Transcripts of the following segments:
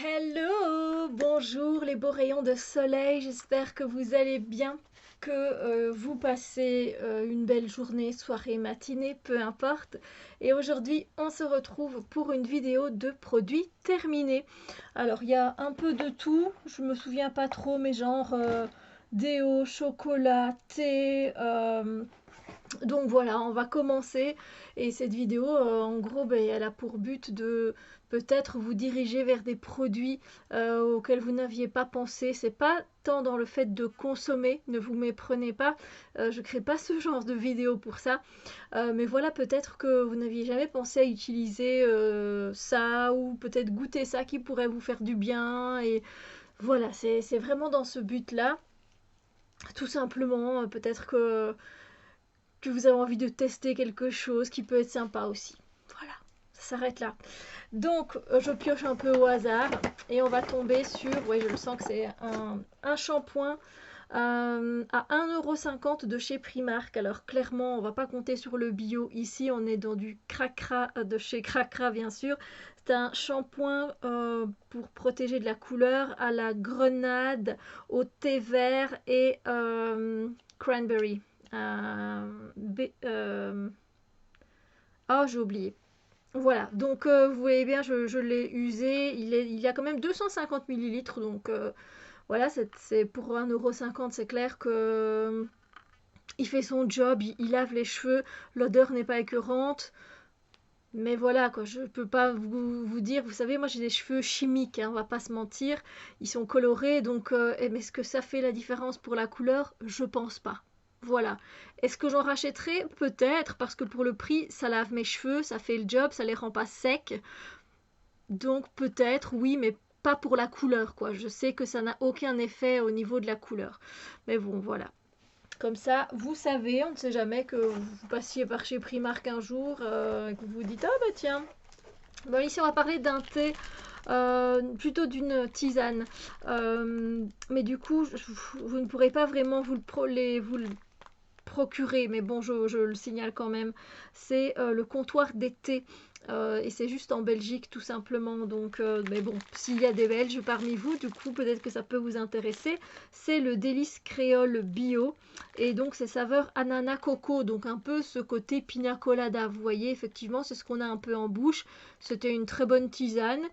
Hello, bonjour les beaux rayons de soleil, j'espère que vous allez bien, que vous passez une belle journée, soirée, matinée, peu importe. Et aujourd'hui, on se retrouve pour une vidéo de produits terminés. Alors, il y a un peu de tout, je me souviens pas trop, mais genre déo, chocolat, thé, donc voilà, on va commencer et cette vidéo, en gros, ben, elle a pour but de peut-être vous diriger vers des produits auxquels vous n'aviez pas pensé. C'est pas tant dans le fait de consommer, ne vous méprenez pas, je crée pas ce genre de vidéo pour ça. Mais voilà, peut-être que vous n'aviez jamais pensé à utiliser ça ou peut-être goûter ça qui pourrait vous faire du bien. Et voilà, c'est vraiment dans ce but-là. Tout simplement, peut-être que vous avez envie de tester quelque chose qui peut être sympa aussi. Voilà, ça s'arrête là. Donc, je pioche un peu au hasard et on va tomber sur, ouais, je le sens que c'est un shampoing à 1,50 € de chez Primark. Alors, clairement, on va pas compter sur le bio. Ici, on est dans du Cracra de chez Cracra, bien sûr. C'est un shampoing pour protéger de la couleur à la grenade, au thé vert et cranberry. Oh, j'ai oublié. Voilà, donc vous voyez bien, je l'ai usé. Il y a quand même 250 millilitres, donc voilà, c'est pour 1,50 €, c'est clair que il fait son job, il lave les cheveux, l'odeur n'est pas écœurante. Mais voilà, quoi, je peux pas vous dire, vous savez, moi j'ai des cheveux chimiques, hein, on va pas se mentir, ils sont colorés, donc mais est-ce que ça fait la différence pour la couleur? Je pense pas. Voilà. Est-ce que j'en rachèterai? Peut-être, parce que pour le prix, ça lave mes cheveux, ça fait le job, ça les rend pas secs. Donc peut-être, oui, mais pas pour la couleur, quoi. Je sais que ça n'a aucun effet au niveau de la couleur. Mais bon, voilà. Comme ça, vous savez, on ne sait jamais que vous passiez par chez Primark un jour et que vous vous dites, ah bah tiens. Bon, ici on va parler d'un thé, plutôt d'une tisane. Mais du coup, vous ne pourrez pas vraiment vous le procurer, mais bon, je le signale quand même. C'est le comptoir d'été. Et c'est juste en Belgique tout simplement. Donc, mais bon, s'il y a des Belges parmi vous, du coup, peut-être que ça peut vous intéresser. C'est le délice créole bio. Et donc, c'est saveur ananas coco. Donc, un peu ce côté pina colada. Vous voyez, effectivement, c'est ce qu'on a un peu en bouche. C'était une très bonne tisane.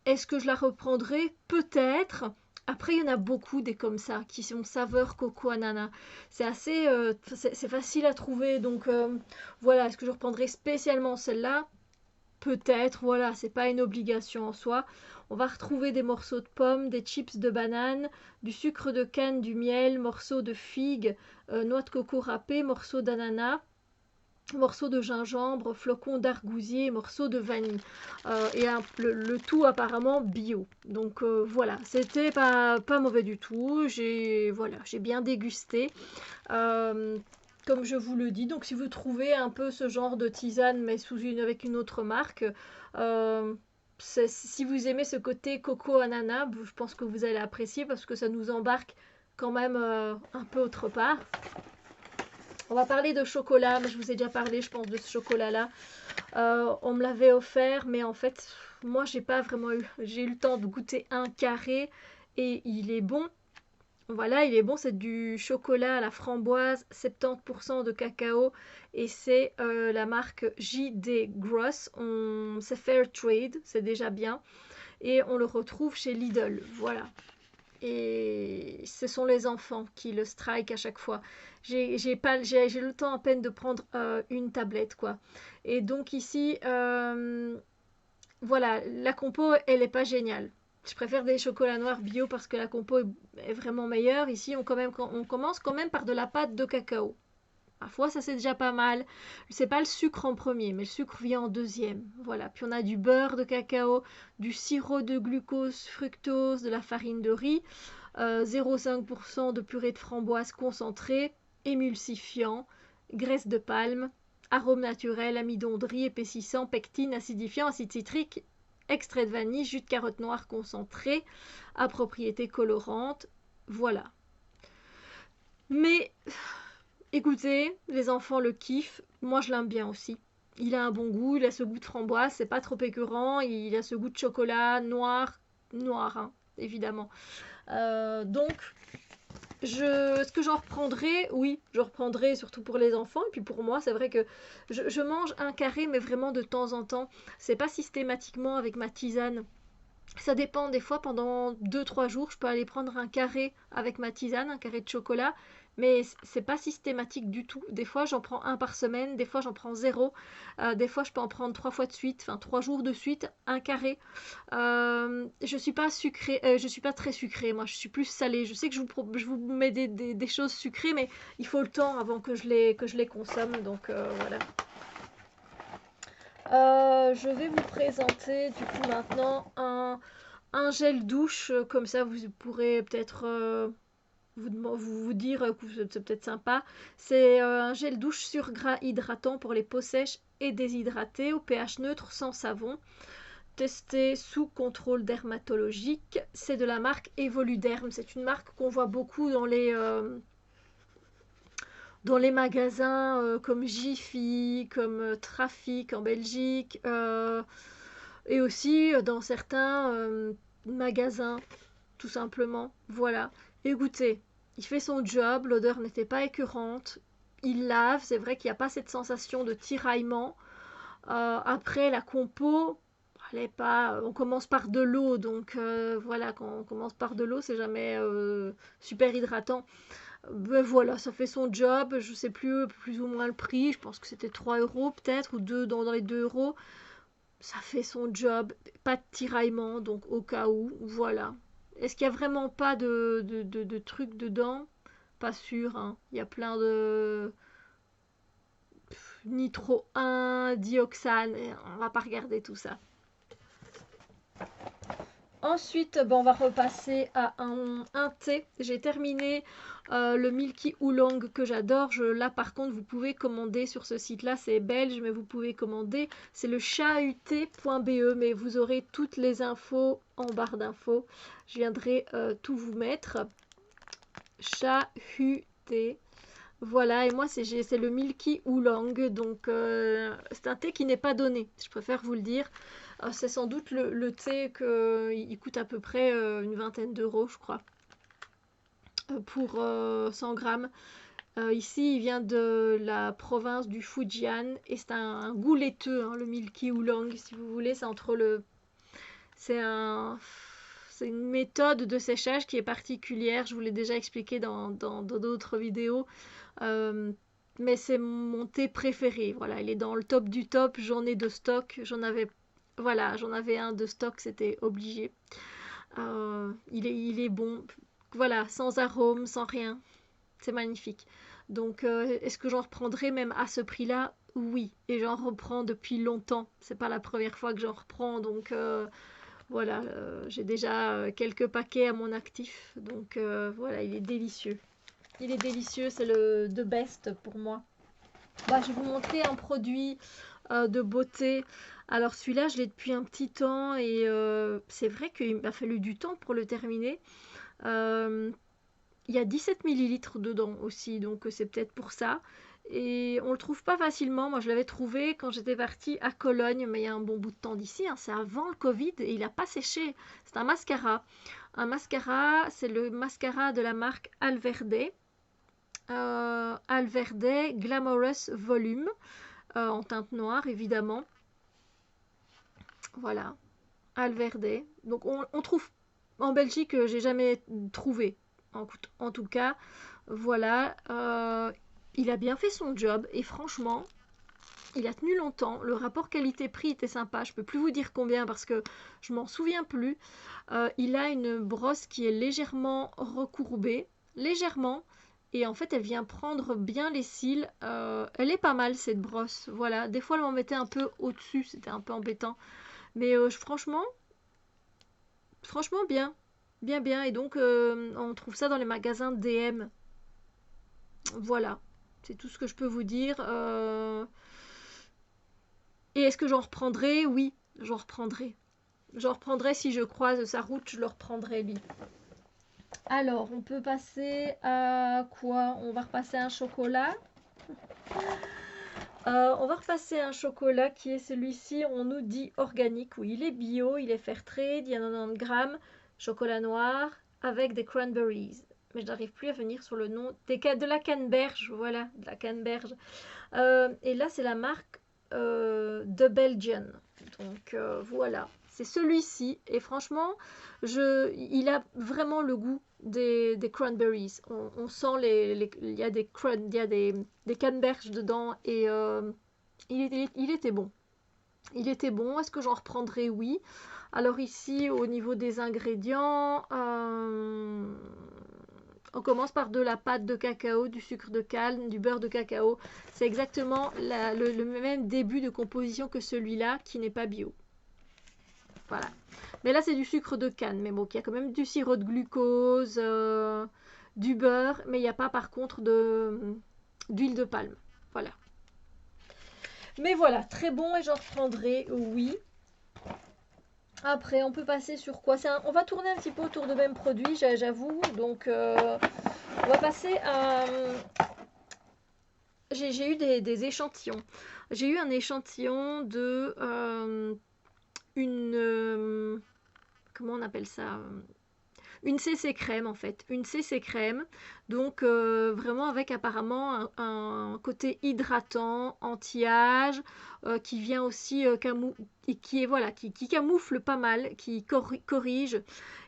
Est-ce que je la reprendrai? Peut-être. Après, il y en a beaucoup des comme ça, qui sont saveur coco ananas. C'est assez, c'est facile à trouver, donc voilà. Est-ce que je reprendrai spécialement celle-là? Peut-être, voilà, c'est pas une obligation en soi. On va retrouver des morceaux de pommes, des chips de banane, du sucre de canne, du miel, morceaux de figues, noix de coco râpée, morceaux d'ananas, morceaux de gingembre, flocons d'argousier, morceaux de vanille. Et le tout apparemment bio. Donc voilà, c'était pas mauvais du tout. Voilà, j'ai bien dégusté. Euh, Comme je vous le dis, donc si vous trouvez un peu ce genre de tisane, mais avec une autre marque, euh, si vous aimez ce côté coco ananas, je pense que vous allez apprécier parce que ça nous embarque quand même un peu autre part. On va parler de chocolat, mais je vous ai déjà parlé, je pense, de ce chocolat-là. On me l'avait offert, mais en fait, moi, j'ai eu le temps de goûter un carré et il est bon. Voilà, il est bon, c'est du chocolat à la framboise, 70% de cacao et c'est la marque JD Gross. C'est Fair Trade, c'est déjà bien. Et on le retrouve chez Lidl, voilà. Et ce sont les enfants qui le strike à chaque fois. J'ai le temps à peine de prendre une tablette, quoi. Et donc ici, voilà, la compo, elle est pas géniale. Je préfère des chocolats noirs bio parce que la compo est vraiment meilleure. Ici, on commence quand même par de la pâte de cacao. Parfois, ça c'est déjà pas mal. C'est pas le sucre en premier, mais le sucre vient en deuxième. Voilà. Puis on a du beurre de cacao, du sirop de glucose, fructose, de la farine de riz, 0,5% de purée de framboise concentrée, émulsifiant, graisse de palme, arôme naturel, amidon de riz épaississant, pectine, acidifiant, acide citrique, extrait de vanille, jus de carotte noire concentré, à propriétés colorantes. Voilà. Mais écoutez, les enfants le kiffent, moi je l'aime bien aussi. Il a un bon goût, il a ce goût de framboise, c'est pas trop écœurant, il a ce goût de chocolat noir, noir, hein, évidemment. Donc, est-ce que j'en reprendrai? Oui, je reprendrai surtout pour les enfants. Et puis pour moi, c'est vrai que je mange un carré, mais vraiment de temps en temps. C'est pas systématiquement avec ma tisane. Ça dépend, des fois pendant 2 3 jours, je peux aller prendre un carré avec ma tisane, un carré de chocolat, mais c'est pas systématique du tout. Des fois j'en prends un par semaine, des fois j'en prends zéro, des fois je peux en prendre 3 fois de suite, enfin 3 jours de suite, un carré. Je suis pas sucrée, je suis pas très sucrée, moi je suis plus salée. Je sais que je vous mets des choses sucrées, mais il faut le temps avant que je les consomme, donc voilà. Je vais vous présenter du coup maintenant un gel douche, comme ça vous pourrez peut-être vous dire que c'est peut-être sympa. C'est un gel douche sur gras hydratant pour les peaux sèches et déshydratées au pH neutre sans savon. Testé sous contrôle dermatologique. C'est de la marque Evoluderm. C'est une marque qu'on voit beaucoup dans les magasins comme Jiffy, comme Trafic en Belgique, et aussi dans certains magasins, tout simplement. Voilà. Écoutez, il fait son job, l'odeur n'était pas écœurante. Il lave, c'est vrai qu'il n'y a pas cette sensation de tiraillement. Après, la compo, elle est pas. On commence par de l'eau, donc voilà, quand on commence par de l'eau, c'est jamais super hydratant. Ben voilà, ça fait son job. Je sais plus ou moins le prix. Je pense que c'était 3 euros peut-être, ou dans les 2 euros. Ça fait son job. Pas de tiraillement, donc au cas où, voilà. Est-ce qu'il y a vraiment pas de trucs dedans? Pas sûr, hein. Il y a plein de nitro 1, dioxane. On va pas regarder tout ça. Ensuite, ben, on va repasser à un thé. J'ai terminé le Milky Oolong que j'adore. Là, par contre, vous pouvez commander sur ce site-là. C'est belge, mais vous pouvez commander. C'est le chahut.be, mais vous aurez toutes les infos en barre d'infos. Je viendrai tout vous mettre. Chahut. Voilà, et moi, c'est le Milky Oolong. Donc, c'est un thé qui n'est pas donné. Je préfère vous le dire. C'est sans doute le thé il coûte à peu près une vingtaine d'euros, je crois, pour 100 grammes. Ici, il vient de la province du Fujian et c'est un goût laiteux, hein, le Milky Oolong, si vous voulez. C'est c'est une méthode de séchage qui est particulière. Je vous l'ai déjà expliqué dans d'autres vidéos. Euh, mais c'est mon thé préféré. Voilà, il est dans le top du top. J'en ai de stock. J'en avais un de stock, c'était obligé. Il est bon. Voilà, sans arôme, sans rien. C'est magnifique. Donc, est-ce que j'en reprendrai même à ce prix-là? Oui. Et j'en reprends depuis longtemps. C'est pas la première fois que j'en reprends. Donc, voilà, j'ai déjà quelques paquets à mon actif. Donc, voilà, il est délicieux. Il est délicieux, c'est le the best pour moi. Bah, je vais vous montrer un produit de beauté. Alors celui-là, je l'ai depuis un petit temps et c'est vrai qu'il m'a fallu du temps pour le terminer. Euh, il y a 17 millilitres dedans aussi, donc c'est peut-être pour ça. Et on le trouve pas facilement. Moi, je l'avais trouvé quand j'étais partie à Cologne, mais il y a un bon bout de temps d'ici, hein. C'est avant le Covid et il n'a pas séché. C'est un mascara. Un mascara, c'est le mascara de la marque Alverde. Alverde Glamorous Volume, en teinte noire évidemment. Voilà, Alverde. Donc on trouve en Belgique, j'ai jamais trouvé. En tout cas, voilà. Il a bien fait son job et franchement, il a tenu longtemps. Le rapport qualité-prix était sympa. Je peux plus vous dire combien parce que je m'en souviens plus. Il a une brosse qui est légèrement recourbée, légèrement. Et en fait, elle vient prendre bien les cils. Elle est pas mal cette brosse. Voilà. Des fois, elle m'en mettait un peu au-dessus. C'était un peu embêtant. Mais franchement bien. Bien, bien. Et donc, on trouve ça dans les magasins DM. Voilà. C'est tout ce que je peux vous dire. Et est-ce que j'en reprendrai? Oui, j'en reprendrai. J'en reprendrai si je croise sa route, je le reprendrai lui. Alors, on peut passer à quoi? On va repasser à un chocolat. On va repasser à un chocolat qui est celui-ci, on nous dit organique. Oui, il est bio, il est fair trade, il y a 90 grammes, chocolat noir avec des cranberries. Mais je n'arrive plus à venir sur le nom. De la canneberge, voilà, de la canneberge. Et là, c'est la marque The Belgian. Donc voilà, c'est celui-ci. Et franchement, il a vraiment le goût des cranberries. On sent il y a des canneberges dedans et il était bon. Il était bon. Est-ce que j'en reprendrai? Oui. Alors ici, au niveau des ingrédients, on commence par de la pâte de cacao, du sucre de canne, du beurre de cacao. C'est exactement le même début de composition que celui-là qui n'est pas bio. Voilà. Mais là, c'est du sucre de canne. Mais bon, il y a quand même du sirop de glucose, du beurre, mais il n'y a pas par contre d'huile de palme. Voilà. Mais voilà, très bon et j'en reprendrai, oui. Après, on peut passer sur quoi? On va tourner un petit peu autour de même produit, j'avoue. Donc, on va passer à... J'ai eu des échantillons. J'ai eu un échantillon de comment on appelle ça? Une CC crème en fait, une CC crème, donc vraiment avec apparemment un côté hydratant, anti-âge, qui vient aussi qui est voilà, qui camoufle pas mal, qui corrige.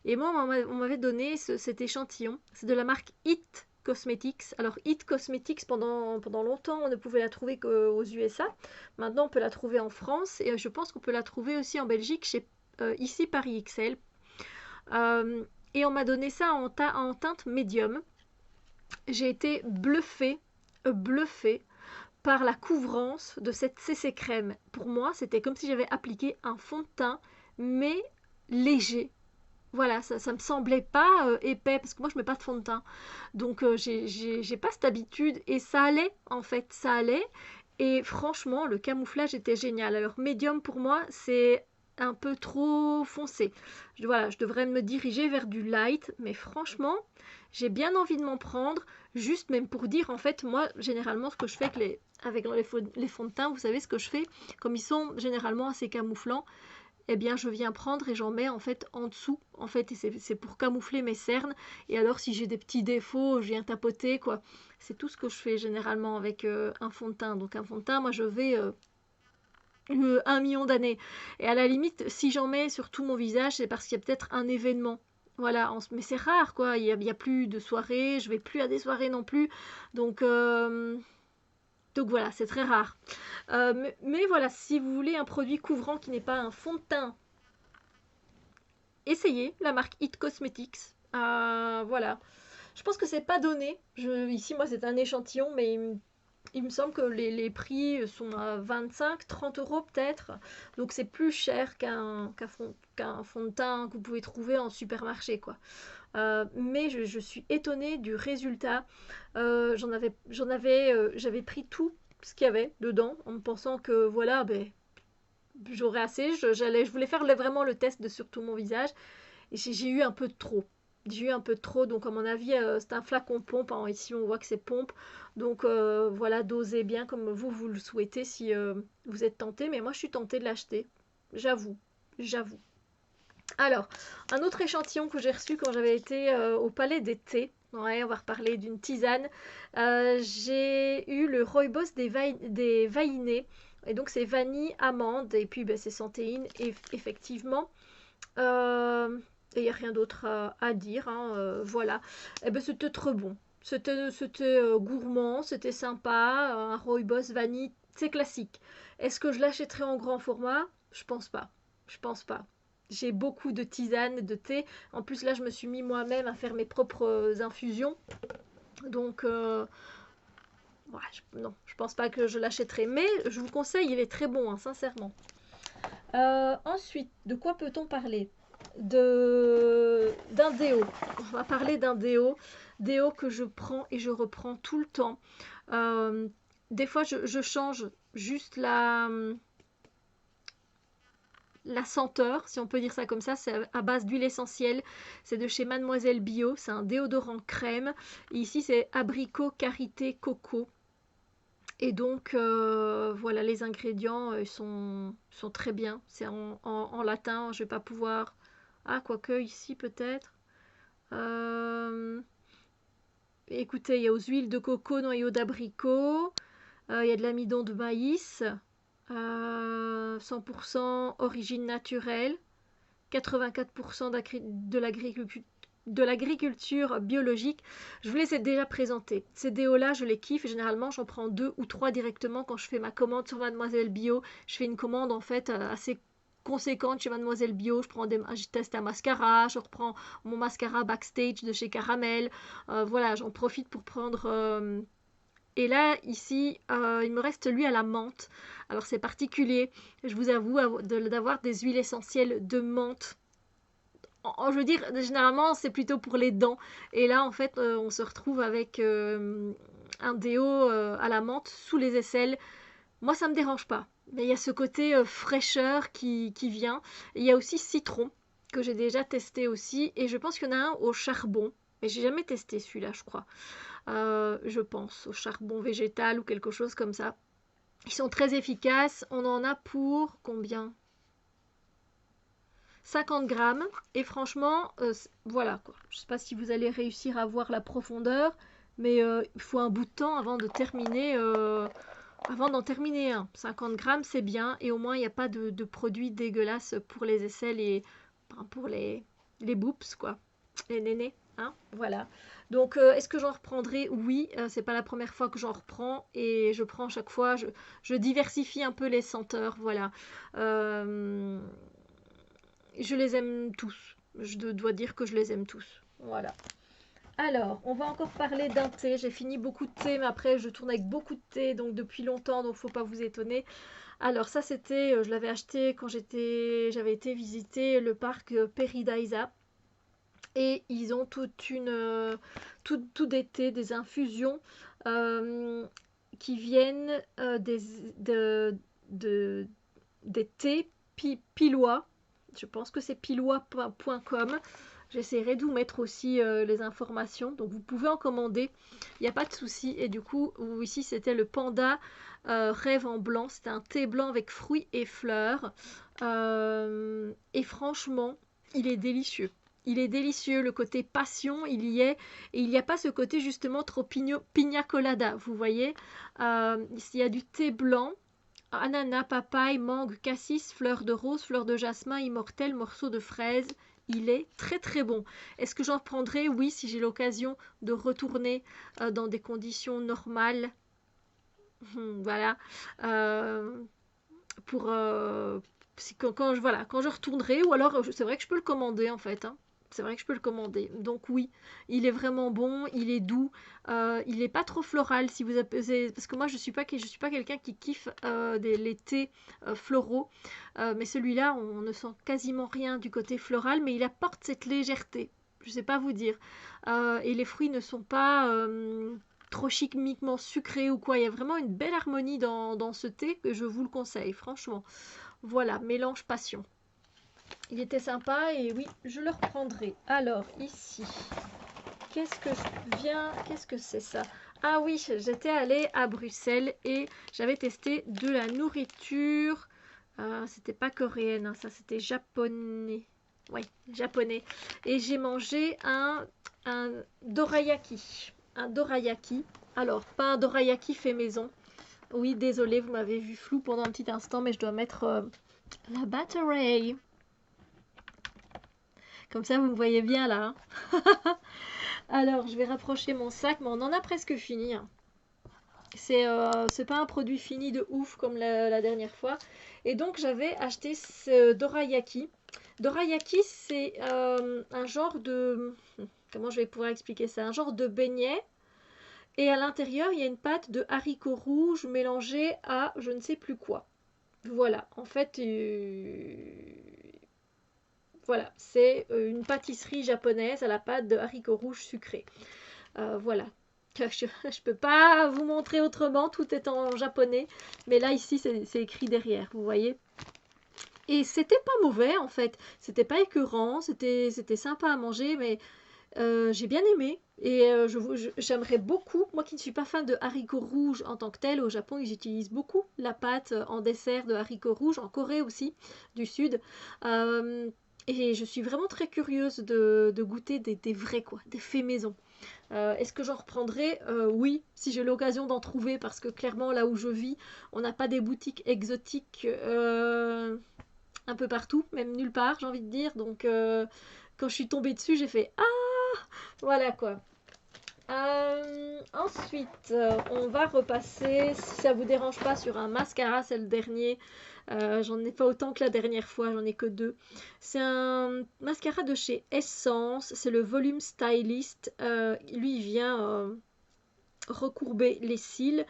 Et moi on m'avait donné cet échantillon, c'est de la marque It Cosmetics. Alors It Cosmetics pendant longtemps on ne pouvait la trouver qu'aux USA. Maintenant on peut la trouver en France et je pense qu'on peut la trouver aussi en Belgique chez ici Paris XL. Et on m'a donné ça en teinte médium. J'ai été bluffée par la couvrance de cette CC crème. Pour moi, c'était comme si j'avais appliqué un fond de teint, mais léger. Voilà, ça me semblait pas épais, parce que moi je mets pas de fond de teint. Donc j'ai pas cette habitude, et ça allait, en fait, ça allait. Et franchement, le camouflage était génial. Alors médium pour moi, c'est un peu trop foncé. Voilà, je devrais me diriger vers du light, mais franchement, j'ai bien envie de m'en prendre, juste même pour dire, en fait, moi, généralement, ce que je fais avec les fonds de teint, vous savez ce que je fais, comme ils sont généralement assez camouflants, eh bien, je viens prendre et j'en mets en fait en dessous, en fait, et c'est pour camoufler mes cernes. Et alors, si j'ai des petits défauts, je viens tapoter, quoi. C'est tout ce que je fais généralement avec un fond de teint. Donc, un fond de teint, moi, je vais 1 million d'années. Et à la limite, si j'en mets sur tout mon visage, c'est parce qu'il y a peut-être un événement. Voilà, mais c'est rare quoi, il y a plus de soirées, je vais plus à des soirées non plus. Donc, voilà, c'est très rare. Mais voilà, si vous voulez un produit couvrant qui n'est pas un fond de teint, essayez la marque It Cosmetics. Voilà. Je pense que c'est pas donné. Ici, moi, c'est un échantillon, mais il me semble que les prix sont à 25-30 euros peut-être. Donc c'est plus cher qu'un fond de teint que vous pouvez trouver en supermarché, quoi. Mais je suis étonnée du résultat. J'avais pris tout ce qu'il y avait dedans en pensant que voilà, ben, j'aurais assez. Je voulais faire vraiment le test sur tout mon visage. Et j'ai eu un peu de trop. J'ai eu un peu de trop, donc à mon avis, c'est un flacon pompe. Hein. Ici, on voit que c'est pompe. Donc voilà, dosez bien comme vous le souhaitez si vous êtes tenté. Mais moi, je suis tentée de l'acheter. J'avoue, j'avoue. Alors, un autre échantillon que j'ai reçu quand j'avais été au Palais des Thés. Ouais, on va reparler d'une tisane. J'ai eu le Rooibos des Vainés. Et donc, c'est vanille, amande. Et puis, ben, c'est santéine, effectivement. Et il n'y a rien d'autre à dire. Hein, voilà. Et ben, c'était trop bon. C'était gourmand, c'était sympa. Un Rooibos vanille, c'est classique. Est-ce que je l'achèterai en grand format? Je pense pas. Je pense pas. J'ai beaucoup de tisanes, de thé. En plus, là, je me suis mis moi-même à faire mes propres infusions. Donc, ouais, non, je pense pas que je l'achèterai. Mais je vous conseille, il est très bon, hein, sincèrement. Ensuite, de quoi peut-on parler? D'un déo. On va parler d'un déo que je prends et je reprends tout le temps. Des fois, je change juste la senteur, si on peut dire ça comme ça. C'est à base d'huile essentielle. C'est de chez Mademoiselle Bio. C'est un déodorant crème. Et ici, c'est abricot, karité, coco. Et donc, voilà, les ingrédients sont très bien. C'est en latin, je vais pas pouvoir... Ah, quoique, ici peut-être. Euh, Écoutez, il y a aux huiles de coco, noyaux d'abricot, il y a de l'amidon de maïs, 100% origine naturelle, 84% de l'agriculture biologique. Je vous les ai déjà présentés. Ces déos-là, je les kiffe. Généralement, j'en prends 2 ou 3 directement quand je fais ma commande sur Mademoiselle Bio. Je fais une commande en fait assez conséquente chez Mademoiselle Bio. Je teste un mascara, je reprends mon mascara Backstage de chez Caramel. Voilà, j'en profite pour prendre... Et là, ici, il me reste lui à la menthe. Alors c'est particulier, je vous avoue, d'avoir des huiles essentielles de menthe. Je veux dire, généralement, c'est plutôt pour les dents. Et là, en fait, on se retrouve avec un déo à la menthe sous les aisselles. Moi, ça me dérange pas. Mais il y a ce côté fraîcheur qui vient. Et il y a aussi citron, que j'ai déjà testé aussi. Et je pense qu'il y en a un au charbon. Mais j'ai jamais testé celui-là, je crois. Je pense au charbon végétal ou quelque chose comme ça. Ils sont très efficaces. On en a pour combien? 50 grammes. Et franchement, voilà quoi. Je ne sais pas si vous allez réussir à voir la profondeur, mais il faut un bout de temps avant de terminer. Avant d'en terminer un. 50 grammes, c'est bien. Et au moins, il n'y a pas de produits dégueulasses pour les aisselles et pour les boops, quoi. Les nénés. Hein, voilà. Donc, est-ce que j'en reprendrai? Oui, c'est pas la première fois que j'en reprends et je prends chaque fois, je diversifie un peu les senteurs, voilà. Euh, je les aime tous. Je dois dire que je les aime tous. Voilà. Alors, on va encore parler d'un thé. J'ai fini beaucoup de thé, mais après, je tourne avec beaucoup de thé, donc depuis longtemps, donc faut pas vous étonner. Alors, ça, c'était, je l'avais acheté quand j'avais été visiter le parc Peridaisa. Et ils ont tout des thés, des infusions euh, qui viennent de, des thés pilois. Je pense que c'est pilois.com. J'essaierai de vous mettre aussi les informations. Donc vous pouvez en commander. Il n'y a pas de souci. Et du coup, ici c'était le panda rêve en blanc. C'était un thé blanc avec fruits et fleurs. Et franchement, il est délicieux. Il est délicieux, le côté passion, il y est, et il n'y a pas ce côté justement trop pina colada, vous voyez. Il y a du thé blanc, ananas, papaye, mangue, cassis, fleur de rose, fleur de jasmin, immortel, morceau de fraise. Il est très très bon. Est-ce que j'en prendrai? Oui, si j'ai l'occasion de retourner dans des conditions normales. Voilà. Euh, pour voilà, quand je retournerai, ou alors c'est vrai que je peux le commander en fait. Hein. C'est vrai que je peux le commander. Donc oui, il est vraiment bon, il est doux, il n'est pas trop floral si vous avez, parce que moi je suis pas quelqu'un qui kiffe les thés floraux, mais celui-là on ne sent quasiment rien du côté floral, mais il apporte cette légèreté. Je sais pas vous dire. Et les fruits ne sont pas trop chimiquement sucrés ou quoi. Il y a vraiment une belle harmonie dans ce thé que je vous le conseille, franchement. Voilà, mélange passion. Il était sympa et oui, je le reprendrai. Alors, ici, qu'est-ce que c'est ça? Ah oui, j'étais allée à Bruxelles et j'avais testé de la nourriture. C'était pas coréenne, hein, ça c'était japonais. Oui, japonais. Et j'ai mangé un dorayaki. Un dorayaki. Alors, pas un dorayaki fait maison. Oui, désolé, vous m'avez vu flou pendant un petit instant, mais je dois mettre la batterie. Comme ça, vous me voyez bien là. Hein. Alors, je vais rapprocher mon sac, mais on en a presque fini. Hein. C'est pas un produit fini de ouf comme la dernière fois. Et donc, j'avais acheté ce dorayaki. Dorayaki, c'est un genre de... Comment je vais pouvoir expliquer ça? Un genre de beignet. Et à l'intérieur, il y a une pâte de haricots rouges mélangée à je ne sais plus quoi. Voilà, en fait, voilà, c'est une pâtisserie japonaise à la pâte de haricots rouges sucrés. Voilà. Je peux pas vous montrer autrement, tout est en japonais, mais là ici c'est écrit derrière, vous voyez. Et c'était pas mauvais en fait, c'était pas écœurant, c'était sympa à manger, mais J'ai bien aimé et j'aimerais beaucoup, moi qui ne suis pas fan de haricots rouges en tant que tel, au Japon ils utilisent beaucoup la pâte en dessert de haricots rouges, en Corée aussi, du sud. Euh, et je suis vraiment très curieuse de goûter des vrais quoi, des faits maison. Est-ce que j'en reprendrai? Oui, si j'ai l'occasion d'en trouver, parce que clairement là où je vis, on n'a pas des boutiques exotiques un peu partout, même nulle part, j'ai envie de dire. Donc quand je suis tombée dessus, j'ai fait ah, voilà quoi. Ensuite, on va repasser, si ça vous dérange pas, sur un mascara, c'est le dernier. J'en ai pas autant que la dernière fois, j'en ai que deux. C'est un mascara de chez Essence, c'est le Volume Stylist. Lui, il vient recourber les cils.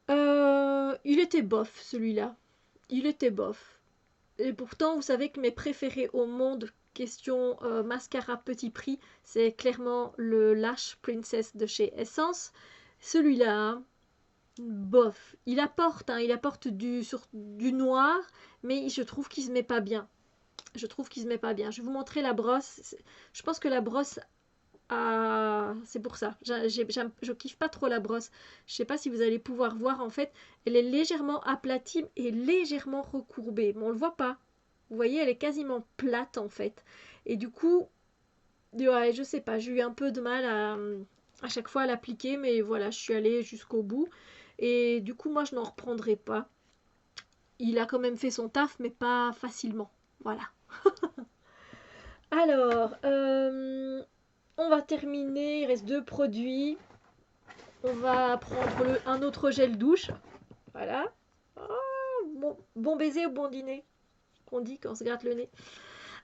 Il était bof, celui-là. Il était bof. Et pourtant, vous savez que mes préférés au monde, question mascara petit prix, c'est clairement le Lash Princess de chez Essence. Celui-là, hein, bof. Il apporte du noir, mais je trouve qu'il se met pas bien. Je trouve qu'il se met pas bien. Je vais vous montrer la brosse. Je pense que la brosse c'est pour ça. Je kiffe pas trop la brosse. Je sais pas si vous allez pouvoir voir en fait. Elle est légèrement aplatie et légèrement recourbée. Mais on le voit pas. Vous voyez, elle est quasiment plate en fait. Et du coup, ouais, je sais pas. J'ai eu un peu de mal à chaque fois à l'appliquer. Mais voilà, je suis allée jusqu'au bout. Et du coup, moi, je n'en reprendrai pas. Il a quand même fait son taf, mais pas facilement. Voilà. Alors, on va terminer. Il reste deux produits. On va prendre un autre gel douche. Voilà. Oh, bon baiser ou bon dîner, qu'on dit quand on se gratte le nez.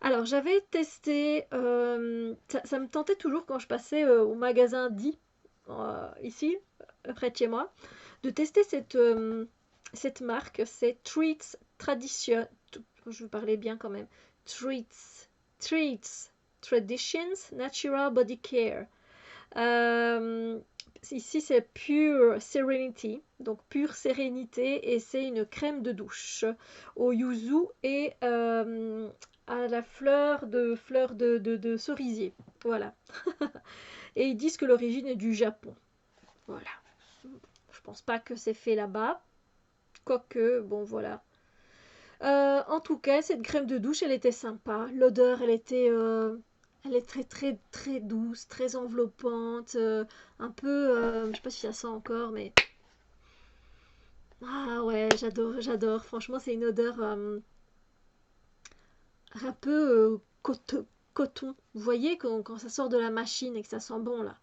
Alors, j'avais testé. Ça me tentait toujours quand je passais au magasin Di, ici, près de chez moi, de tester cette marque. C'est Treats Tradition. Je vais parler bien quand même. Treats Traditions Natural Body Care. Euh, Ici, c'est Pure Serenity, donc pure sérénité, et c'est une crème de douche au yuzu et à la fleur de cerisier. Voilà. Et ils disent que l'origine est du Japon. Voilà. Je pense pas que c'est fait là-bas. Quoique, bon, voilà. En tout cas, cette crème de douche, elle était sympa. L'odeur, elle est très très très douce, très enveloppante, un peu, je sais pas si ça sent encore, mais ah ouais, j'adore, j'adore. Franchement, c'est une odeur un peu coton. Vous voyez quand ça sort de la machine et que ça sent bon là,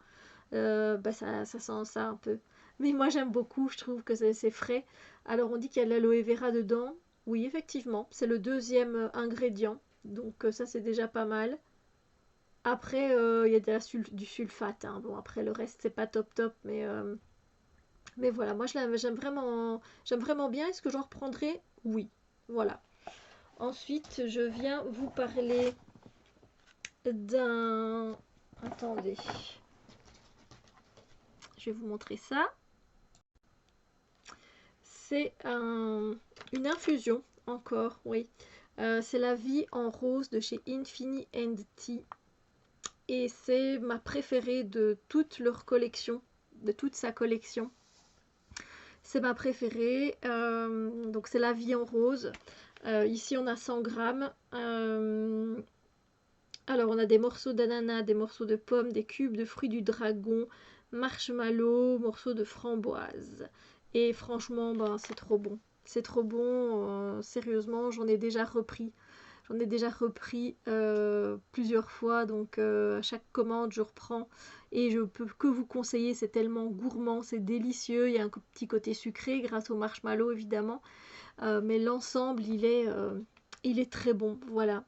bah ça sent ça un peu. Mais moi j'aime beaucoup, je trouve que c'est frais. Alors on dit qu'il y a de l'aloe vera dedans. Oui, effectivement, c'est le deuxième ingrédient. Donc ça c'est déjà pas mal. Après, il y a du sulfate, hein. Bon, après le reste c'est pas top top, mais voilà, moi j'aime vraiment bien. Est-ce que j'en reprendrai? Oui, voilà. Ensuite, je viens vous parler d'un... Attendez, je vais vous montrer ça. C'est une infusion, encore, oui. C'est la vie en rose de chez Infini Tea. Et c'est ma préférée de toute leur collection, de toute sa collection. C'est ma préférée. Donc c'est la vie en rose. Ici on a 100 grammes. Alors on a des morceaux d'ananas, des morceaux de pommes, des cubes de fruits du dragon, marshmallow, morceaux de framboise. Et franchement, ben, c'est trop bon. C'est trop bon. Sérieusement, j'en ai déjà repris. J'en ai déjà repris plusieurs fois, donc à chaque commande je reprends et je peux que vous conseiller, c'est tellement gourmand, c'est délicieux, il y a un petit côté sucré grâce au marshmallow évidemment, mais l'ensemble il est très bon, voilà.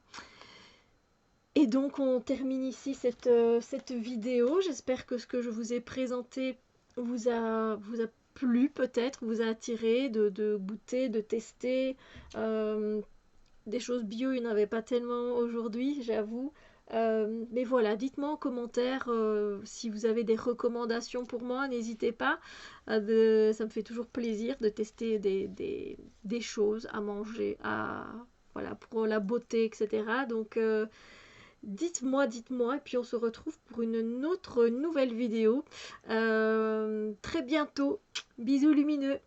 Et donc on termine ici cette vidéo, j'espère que ce que je vous ai présenté vous a plu peut-être, vous a attiré de goûter, de tester. Des choses bio, il n'y en avait pas tellement aujourd'hui, j'avoue. Mais voilà, dites-moi en commentaire si vous avez des recommandations pour moi, n'hésitez pas. Ça me fait toujours plaisir de tester des choses à manger, voilà, pour la beauté, etc. Donc dites-moi, et puis on se retrouve pour une autre nouvelle vidéo très bientôt. Bisous lumineux.